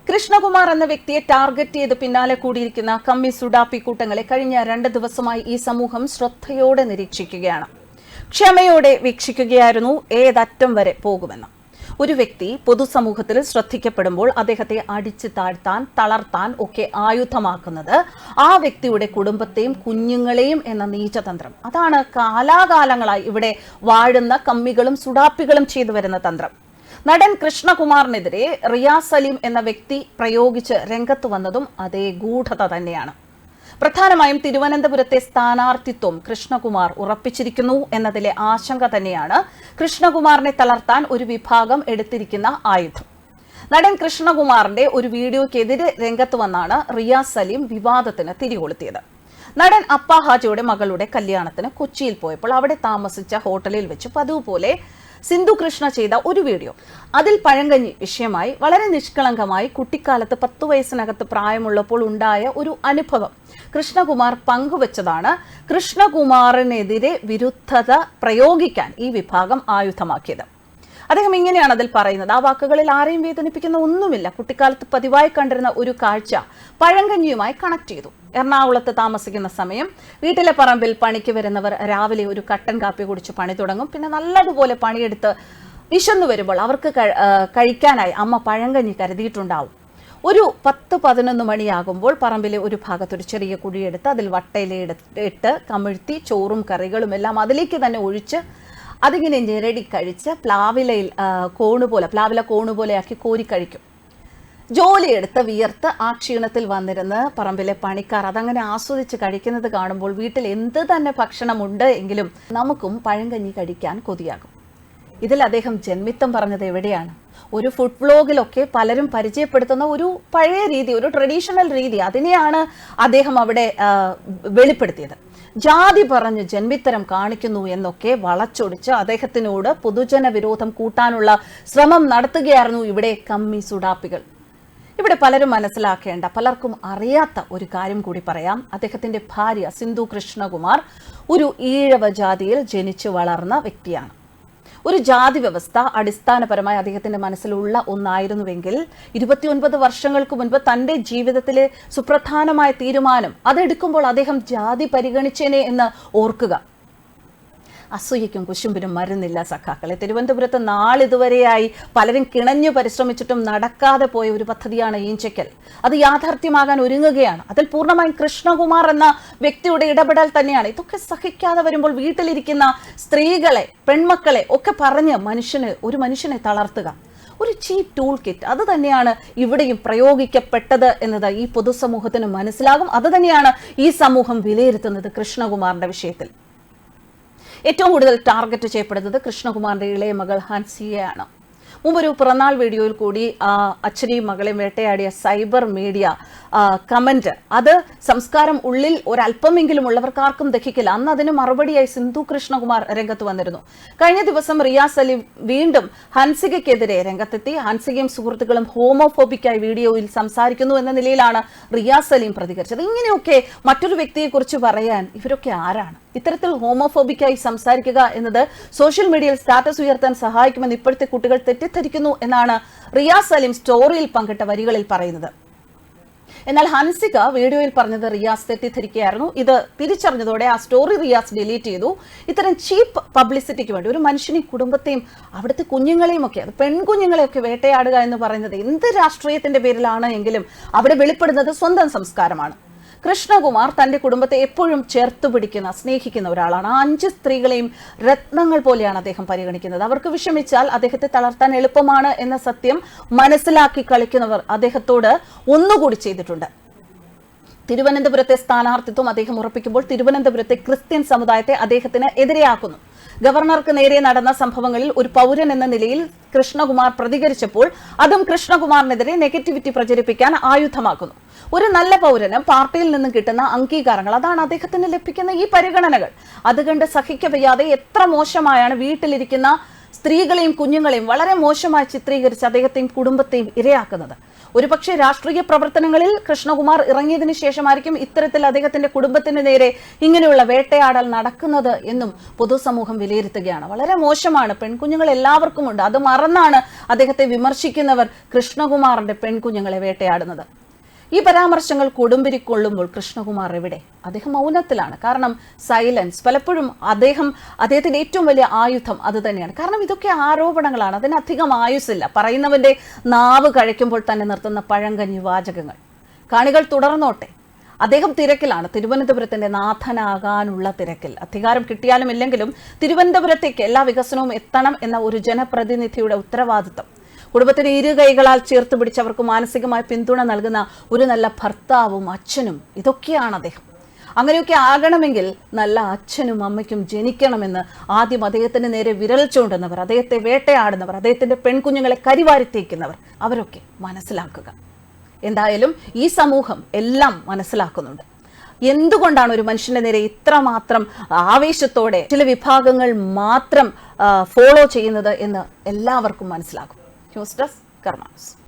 കൃഷ്ണകുമാർ എന്ന വ്യക്തിയെ ടാർഗറ്റ് ചെയ്ത് പിന്നാലെ കൂടിയിരിക്കുന്ന കമ്മി സുഡാപ്പി കൂട്ടങ്ങളെ കഴിഞ്ഞ 2 ദിവസമായി ഈ സമൂഹം ശ്രദ്ധയോടെ നിരീക്ഷിക്കുകയാണ്. ക്ഷമയോടെ വീക്ഷിക്കുകയായിരുന്നു ഏതറ്റം വരെ പോകുമെന്ന്. ഒരു വ്യക്തി പൊതുസമൂഹത്തിൽ ശ്രദ്ധിക്കപ്പെടുമ്പോൾ അദ്ദേഹത്തെ അടിച്ചു താഴ്ത്താൻ, തളർത്താൻ ഒക്കെ ആയുധമാക്കുന്നത് ആ വ്യക്തിയുടെ കുടുംബത്തെയും കുഞ്ഞുങ്ങളെയും എന്ന നീചതന്ത്രം. അതാണ് കാലാകാലങ്ങളായി ഇവിടെ വാഴുന്ന കമ്മികളും സുഡാപ്പികളും ചെയ്തു വരുന്ന തന്ത്രം. നടൻ കൃഷ്ണകുമാറിനെതിരെ റിയാസ് സലീം എന്ന വ്യക്തി പ്രയോഗിച്ച് രംഗത്ത് വന്നതും അതേ ഗൂഢത തന്നെയാണ്. പ്രധാനമായും തിരുവനന്തപുരത്തെ സ്ഥാനാർത്ഥിത്വം കൃഷ്ണകുമാർ ഉറപ്പിച്ചിരിക്കുന്നു എന്നതിലെ ആശങ്ക തന്നെയാണ് കൃഷ്ണകുമാറിനെ തളർത്താൻ ഒരു വിഭാഗം എടുത്തിരിക്കുന്ന ആയുധം. നടൻ കൃഷ്ണകുമാറിന്റെ ഒരു വീഡിയോയ്ക്കെതിരെ രംഗത്ത് വന്നാണ് റിയാസ് സലീം വിവാദത്തിന് തിരികൊളുത്തിയത്. നടൻ അപ്പ ഹാജിയുടെ മകളുടെ കല്യാണത്തിന് കൊച്ചിയിൽ പോയപ്പോൾ അവിടെ താമസിച്ച ഹോട്ടലിൽ വെച്ച് പതിവ് പോലെ സിന്ധു കൃഷ്ണ ചെയ്ത ഒരു വീഡിയോ, അതിൽ പഴങ്കഞ്ഞി വിഷയമായി വളരെ നിഷ്കളങ്കമായി കുട്ടിക്കാലത്ത് 10 വയസ്സിനകത്ത് പ്രായമുള്ളപ്പോൾ ഉണ്ടായ ഒരു അനുഭവം കൃഷ്ണകുമാർ പങ്കുവച്ചതാണ് കൃഷ്ണകുമാറിനെതിരെ വിരുദ്ധത പ്രയോഗിക്കാൻ ഈ വിഭാഗം ആയുധമാക്കിയത്. അദ്ദേഹം ഇങ്ങനെയാണ് അതിൽ പറയുന്നത്. ആ വാക്കുകളിൽ ആരെയും വേദനിപ്പിക്കുന്ന ഒന്നുമില്ല. കുട്ടിക്കാലത്ത് പതിവായി കണ്ടിരുന്ന ഒരു കാഴ്ച പഴങ്കഞ്ഞിയുമായി കണക്ട് ചെയ്തു. എറണാകുളത്ത് താമസിക്കുന്ന സമയം വീട്ടിലെ പറമ്പിൽ പണിക്ക് വരുന്നവർ രാവിലെ ഒരു കട്ടൻ കാപ്പി കുടിച്ച് പണി തുടങ്ങും. പിന്നെ നല്ലതുപോലെ പണിയെടുത്ത് വിശന്നു വരുമ്പോൾ അവർക്ക് കഴിക്കാനായി അമ്മ പഴങ്കഞ്ഞി കരുതിയിട്ടുണ്ടാവും. ഒരു 10-11 മണിയാകുമ്പോൾ പറമ്പിലെ ഒരു ഭാഗത്തൊരു ചെറിയ കുഴിയെടുത്ത് അതിൽ വട്ടയിലിട്ട് കമിഴ്ത്തി ചോറും കറികളും എല്ലാം അതിലേക്ക് തന്നെ ഒഴിച്ച് അതിങ്ങനെ ഞെരടി കഴിച്ച് പ്ലാവില കോണുപോലെയാക്കി കോരി കഴിക്കും. ജോലിയെടുത്ത് വിയർത്ത് ആ ക്ഷീണത്തിൽ വന്നിരുന്ന് പറമ്പിലെ പണിക്കാർ അതങ്ങനെ ആസ്വദിച്ച് കഴിക്കുന്നത് കാണുമ്പോൾ വീട്ടിൽ എന്ത് തന്നെ ഭക്ഷണമുണ്ട് എങ്കിലും നമുക്കും പഴങ്കഞ്ഞി കഴിക്കാൻ കൊതിയാകും. ഇതിൽ അദ്ദേഹം ജന്മിത്തം പറഞ്ഞത് എവിടെയാണ്? ഒരു ഫുഡ് വ്ലോഗിലൊക്കെ പലരും പരിചയപ്പെടുത്തുന്ന ഒരു പഴയ രീതി, ഒരു ട്രഡീഷണൽ രീതി, അതിനെയാണ് അദ്ദേഹം അവിടെ വെളിപ്പെടുത്തിയത്. ജാതി പറഞ്ഞ് ജന്മിത്തരം കാണിക്കുന്നു എന്നൊക്കെ വളച്ചൊടിച്ച് അദ്ദേഹത്തിനോട് പൊതുജന വിരോധം കൂട്ടാനുള്ള ശ്രമം നടത്തുകയായിരുന്നു ഇവിടെ കമ്മി സുഡാപ്പികൾ. ഇവിടെ പലരും മനസ്സിലാക്കേണ്ട, പലർക്കും അറിയാത്ത ഒരു കാര്യം കൂടി പറയാം. അദ്ദേഹത്തിന്റെ ഭാര്യ സിന്ധു കൃഷ്ണകുമാർ ഒരു ഈഴവ ജാതിയിൽ ജനിച്ചു വളർന്ന വ്യക്തിയാണ്. ഒരു ജാതി വ്യവസ്ഥ അടിസ്ഥാനപരമായി അദ്ദേഹത്തിന്റെ മനസ്സിലുള്ള ഒന്നായിരുന്നുവെങ്കിൽ 29 വർഷങ്ങൾക്ക് മുൻപ് തന്റെ ജീവിതത്തിലെ സുപ്രധാനമായ തീരുമാനം അതെടുക്കുമ്പോൾ അദ്ദേഹം ജാതി പരിഗണിച്ചേനെ എന്ന് ഓർക്കുക. അസൂയയ്ക്കും കുശുമ്പിനും മരുന്നില്ല സഖാക്കളെ. തിരുവനന്തപുരത്ത് നാളിതുവരെയായി പലരും കിണഞ്ഞു പരിശ്രമിച്ചിട്ടും നടക്കാതെ പോയ ഒരു പദ്ധതിയാണ് ഈഞ്ചയ്ക്കൽ. അത് യാഥാർത്ഥ്യമാകാൻ ഒരുങ്ങുകയാണ്. അതിൽ പൂർണ്ണമായും കൃഷ്ണകുമാർ എന്ന വ്യക്തിയുടെ ഇടപെടൽ തന്നെയാണ്. ഇതൊക്കെ സഹിക്കാതെ വരുമ്പോൾ വീട്ടിലിരിക്കുന്ന സ്ത്രീകളെ, പെൺമക്കളെ ഒക്കെ പറഞ്ഞ് ഒരു മനുഷ്യനെ തളർത്തുക, ഒരു ചീപ്പ് ടൂൾ കിറ്റ്, അത് തന്നെയാണ് ഇവിടെയും പ്രയോഗിക്കപ്പെട്ടത് എന്നത് ഈ പൊതുസമൂഹത്തിന് മനസ്സിലാകും. അത് തന്നെയാണ് ഈ സമൂഹം വിലയിരുത്തുന്നത് കൃഷ്ണകുമാറിന്റെ വിഷയത്തിൽ. ഏറ്റവും കൂടുതൽ ടാർഗറ്റ് ചെയ്യപ്പെടുന്നത് കൃഷ്ണകുമാറിന്റെ ഇളയ മകൾ ഹൻസിയയാണ്. മുമ്പൊരു പിറന്നാൾ വീഡിയോയിൽ കൂടി അച്ഛനെയും മകളെയും വേട്ടയാടിയ സൈബർ മീഡിയ കമന്റ്, അത് സംസ്കാരം ഉള്ളിൽ ഒരല്പമെങ്കിലും ഉള്ളവർക്കാർക്കും ദഹിക്കില്ല. അന്ന് അതിന് മറുപടിയായി സിന്ധു കൃഷ്ണകുമാർ രംഗത്ത് വന്നിരുന്നു. കഴിഞ്ഞ ദിവസം റിയാസ് സലീം വീണ്ടും ഹൻസികയ്ക്കെതിരെ രംഗത്തെത്തി. ഹൻസികയും സുഹൃത്തുക്കളും ഹോമോഫോബിക്കായി വീഡിയോയിൽ സംസാരിക്കുന്നു എന്ന നിലയിലാണ് റിയാസ് സലീം പ്രതികരിച്ചത്. ഇങ്ങനെയൊക്കെ മറ്റൊരു വ്യക്തിയെക്കുറിച്ച് പറയാൻ ഇവരൊക്കെ ആരാണ്? ഇത്തരത്തിൽ ഹോമോഫോബിക്കായി സംസാരിക്കുക എന്നത് സോഷ്യൽ മീഡിയയിൽ സ്റ്റാറ്റസ് ഉയർത്താൻ സഹായിക്കുമെന്ന് ഇപ്പോഴത്തെ കുട്ടികൾ തെറ്റിദ്ധരിക്കുന്നു എന്നാണ് റിയാസ് സലീം സ്റ്റോറിയിൽ പങ്കിട്ട വരികളിൽ പറയുന്നത്. എന്നാൽ ഹൻസിക വീഡിയോയിൽ പറഞ്ഞത് റിയാസ് തെറ്റിദ്ധരിക്കുകയായിരുന്നു. ഇത് തിരിച്ചറിഞ്ഞതോടെ ആ സ്റ്റോറി റിയാസ് ഡിലീറ്റ് ചെയ്തു. ഇത്തരം ചീപ്പ് പബ്ലിസിറ്റിക്ക് വേണ്ടി ഒരു മനുഷ്യനെയും കുടുംബത്തെയും അവിടുത്തെ കുഞ്ഞുങ്ങളെയും ഒക്കെ, അത് പെൺകുഞ്ഞുങ്ങളെയൊക്കെ വേട്ടയാടുക എന്ന് പറയുന്നത് എന്ത് രാഷ്ട്രീയത്തിന്റെ പേരിലാണ് എങ്കിലും അവിടെ വെളിപ്പെടുന്നത് സ്വന്തം സംസ്കാരമാണ്. കൃഷ്ണകുമാർ തന്റെ കുടുംബത്തെ എപ്പോഴും ചേർത്ത് പിടിക്കുന്ന, സ്നേഹിക്കുന്ന ഒരാളാണ്. 5 സ്ത്രീകളെയും രത്നങ്ങൾ പോലെയാണ് അദ്ദേഹം പരിഗണിക്കുന്നത്. അവർക്ക് വിഷമിച്ചാൽ അദ്ദേഹത്തെ തളർത്താൻ എളുപ്പമാണ് എന്ന സത്യം മനസ്സിലാക്കി കളിക്കുന്നവർ അദ്ദേഹത്തോട് ഒന്നുകൂടി ചെയ്തിട്ടുണ്ട്. തിരുവനന്തപുരത്തെ സ്ഥാനാർത്ഥിത്വം അദ്ദേഹം ഉറപ്പിക്കുമ്പോൾ തിരുവനന്തപുരത്തെ ക്രിസ്ത്യൻ സമുദായത്തെ അദ്ദേഹത്തിന് എതിരെയാക്കുന്നു. ഗവർണർക്ക് നേരെ നടന്ന സംഭവങ്ങളിൽ ഒരു പൗരൻ എന്ന നിലയിൽ കൃഷ്ണകുമാർ പ്രതികരിച്ചപ്പോൾ അതും കൃഷ്ണകുമാറിനെതിരെ നെഗറ്റിവിറ്റി പ്രചരിപ്പിക്കാൻ ആയുധമാക്കുന്നു. ഒരു നല്ല പൗരന് പാർട്ടിയിൽ നിന്നും കിട്ടുന്ന അംഗീകാരങ്ങൾ, അതാണ് അദ്ദേഹത്തിന് ലഭിക്കുന്ന ഈ പരിഗണനകൾ. അതുകണ്ട് സഹിക്കവയ്യാതെ എത്ര മോശമായാണ് വീട്ടിലിരിക്കുന്ന സ്ത്രീകളെയും കുഞ്ഞുങ്ങളെയും വളരെ മോശമായി ചിത്രീകരിച്ച് അദ്ദേഹത്തെയും കുടുംബത്തെയും ഇരയാക്കുന്നത്. ഒരുപക്ഷെ രാഷ്ട്രീയ പ്രവർത്തനങ്ങളിൽ കൃഷ്ണകുമാർ ഇറങ്ങിയതിനു ശേഷമായിരിക്കും ഇത്തരത്തിൽ അദ്ദേഹത്തിന്റെ കുടുംബത്തിന് നേരെ ഇങ്ങനെയുള്ള വേട്ടയാടൽ നടക്കുന്നത് എന്നും പൊതുസമൂഹം വിലയിരുത്തുകയാണ്. വളരെ മോശമാണ്. പെൺകുഞ്ഞുങ്ങൾ എല്ലാവർക്കും ഉണ്ട്. അത് മറന്നാണ് അദ്ദേഹത്തെ വിമർശിക്കുന്നവർ കൃഷ്ണകുമാറിന്റെ പെൺകുഞ്ഞുങ്ങളെ വേട്ടയാടുന്നത്. ഈ പരാമർശങ്ങൾ കൊടുമ്പിരിക്കൊള്ളുമ്പോൾ കൃഷ്ണകുമാർ എവിടെ? അദ്ദേഹം മൗനത്തിലാണ്. കാരണം സൈലൻസ് പലപ്പോഴും അദ്ദേഹത്തിന്റെ ഏറ്റവും വലിയ ആയുധം അത് തന്നെയാണ്. കാരണം ഇതൊക്കെ ആരോപണങ്ങളാണ്. അതിനധികം ആയുസില്ല. പറയുന്നവന്റെ നാവ് കഴിക്കുമ്പോൾ തന്നെ നിർത്തുന്ന പഴങ്കഞ്ഞി വാചകങ്ങൾ. കാണികൾ തുടർന്നോട്ടെ. അദ്ദേഹം തിരക്കിലാണ്. തിരുവനന്തപുരത്തിന്റെ നാഥനാകാനുള്ള തിരക്കിൽ. അധികാരം കിട്ടിയാലും ഇല്ലെങ്കിലും തിരുവനന്തപുരത്തേക്ക് എല്ലാ വികസനവും എത്തണം എന്ന ഒരു ജനപ്രതിനിധിയുടെ ഉത്തരവാദിത്തം. കുടുംബത്തിന് ഇരു കൈകളാൽ ചേർത്ത് പിടിച്ചവർക്ക് മാനസികമായ പിന്തുണ നൽകുന്ന ഒരു നല്ല ഭർത്താവും അച്ഛനും ഇതൊക്കെയാണ് അദ്ദേഹം. അങ്ങനെയൊക്കെ ആകണമെങ്കിൽ നല്ല അച്ഛനും അമ്മയ്ക്കും ജനിക്കണമെന്ന് ആദ്യം അദ്ദേഹത്തിന് നേരെ വിരൽ ചൂണ്ടുന്നവർ, അദ്ദേഹത്തെ വേട്ടയാടുന്നവർ, അദ്ദേഹത്തിന്റെ പെൺകുഞ്ഞുങ്ങളെ കരിവാരിത്തേക്കുന്നവർ അവരൊക്കെ മനസ്സിലാക്കുക. എന്തായാലും ഈ സമൂഹം എല്ലാം മനസ്സിലാക്കുന്നുണ്ട്. എന്തുകൊണ്ടാണ് ഒരു മനുഷ്യന്റെ നേരെ ഇത്രമാത്രം ആവേശത്തോടെ ചില വിഭാഗങ്ങൾ മാത്രം ഫോളോ ചെയ്യുന്നത് എന്ന് എല്ലാവർക്കും മനസ്സിലാകും. ന്യൂസ് ഡെസ്ക് കർമ്മ ന്യൂസ്.